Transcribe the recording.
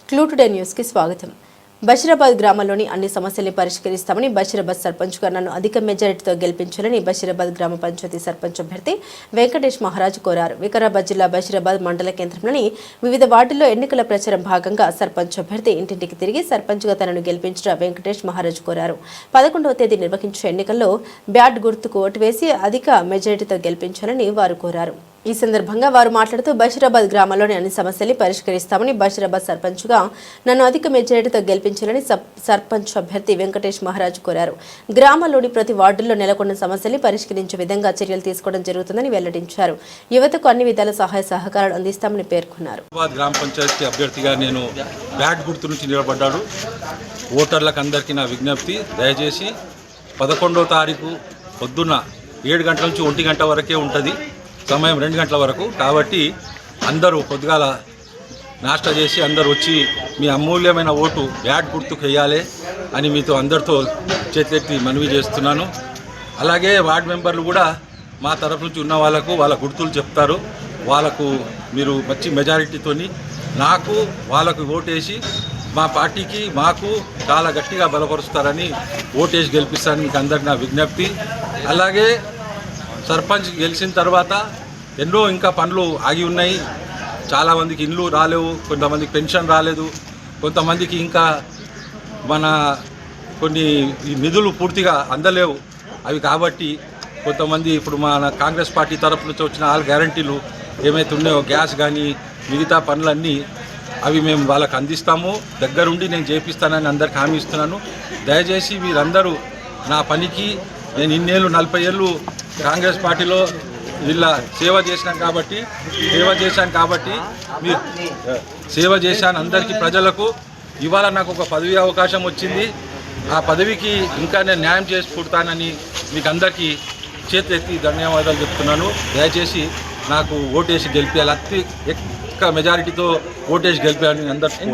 Clue today news కి స్వాగతం. బషీరాబాద్ గ్రామంలోని అన్ని సమస్యల్ని పరిష్కరిస్తామని బషీరాబాద్ సర్పంచ్గా నన్ను అధిక మెజారిటీతో గెలిపించాలని బషీరాబాద్ గ్రామ పంచాయతీ సర్పంచ్ అభ్యర్థి వెంకటేష్ మహారాజ్ కోరారు. వికారాబాద్ జిల్లా బషీరాబాద్ మండల కేంద్రంలోని వివిధ వార్డుల్లో ఎన్నికల ప్రచారం భాగంగా సర్పంచ్ అభ్యర్థి ఇంటింటికి తిరిగి సర్పంచ్గా తనను గెలిపించిన వెంకటేష్ మహారాజ్ కోరారు. 11వ తేదీ నిర్వహించే ఎన్నికల్లో బ్యాట్ గుర్తుకు ఓటు వేసి అధిక మెజారిటీతో గెలిపించాలని వారు కోరారు. ఈ సందర్భంగా వారు మాట్లాడుతూ బషీరాబాద్ గ్రామంలోని అన్ని సమస్యల్ని పరిష్కరిస్తామని బషీరాబాద్ సర్పంచ్గా నన్ను అధిక మెజారిటీతో గెలిపించాలని సర్పంచ్ అభ్యర్థి వెంకటేష్ మహారాజ్ కోరారు. గ్రామంలోని ప్రతి వార్డుల్లో నెలకొన్న సమస్యల్ని పరిష్కరించే విధంగా చర్యలు తీసుకోవడం జరుగుతుందని వెల్లడించారు. యువతకు అన్ని విధాల సహాయ సహకారాలు అందిస్తామని పేర్కొన్నారు. గ్రామ పంచాయతీ అభ్యర్థిగా నేను బ్యాట్ గుర్తు నుంచి నిలబడ్డాడు. ఓటర్లకు అందరికీ నా విజ్ఞప్తి, దయచేసి 11వ తారీఖు పొద్దున్న 7 గంటల నుంచి 1 గంట వరకే ఉంటుంది సమయం, 2 గంటల వరకు. కాబట్టి అందరూ పొద్దుగాల నాష్టా చేసి అందరూ వచ్చి మీ అమూల్యమైన ఓటు బ్యాట్ గుర్తుకు వేయాలి అని మీతో అందరితో చేతులెత్తి మనవి చేస్తున్నాను. అలాగే వార్డు మెంబర్లు కూడా మా తరఫు నుంచి ఉన్న వాళ్ళ గుర్తులు చెప్తారు. వాళ్ళకు మీరు మంచి మెజారిటీతోని నాకు వాళ్ళకు ఓటేసి మా పార్టీకి మాకు చాలా గట్టిగా బలపరుస్తారని ఓటేసి గెలిపిస్తారని మీకు అందరికీ నా విజ్ఞప్తి. అలాగే సర్పంచ్ గెలిచిన తర్వాత ఎన్నో ఇంకా పనులు ఆగి ఉన్నాయి. చాలామందికి ఇండ్లు రాలేవు, కొంతమందికి పెన్షన్ రాలేదు, కొంతమందికి ఇంకా మన కొన్ని నిధులు పూర్తిగా అందలేవు. అవి కాబట్టి కొంతమంది ఇప్పుడు మన కాంగ్రెస్ పార్టీ తరఫు నుంచి వచ్చిన ఆల్ గ్యారంటీలు ఏమైతే ఉన్నాయో, గ్యాస్ కానీ మిగతా పనులన్నీ అవి మేము వాళ్ళకి అందిస్తాము. దగ్గరుండి నేను చేపిస్తానని అందరికి హామీ ఇస్తున్నాను. దయచేసి మీరందరూ నా పనికి, నేను ఇన్నేళ్ళు 40 ఏళ్ళు కాంగ్రెస్ పార్టీలో వీళ్ళ సేవ చేశాను కాబట్టి మీరు సేవ చేశాను అందరికీ, ప్రజలకు. ఇవాళ నాకు ఒక పదవి అవకాశం వచ్చింది. ఆ పదవికి ఇంకా నేను న్యాయం చేసి పుడతానని మీకు అందరికీ చేతులెత్తి ధన్యవాదాలు చెప్తున్నాను. దయచేసి నాకు ఓటేసి గెలిపేయాలి, అతి ఎక్కువ మెజారిటీతో ఓటేసి గెలిపేయాలని అందరికీ.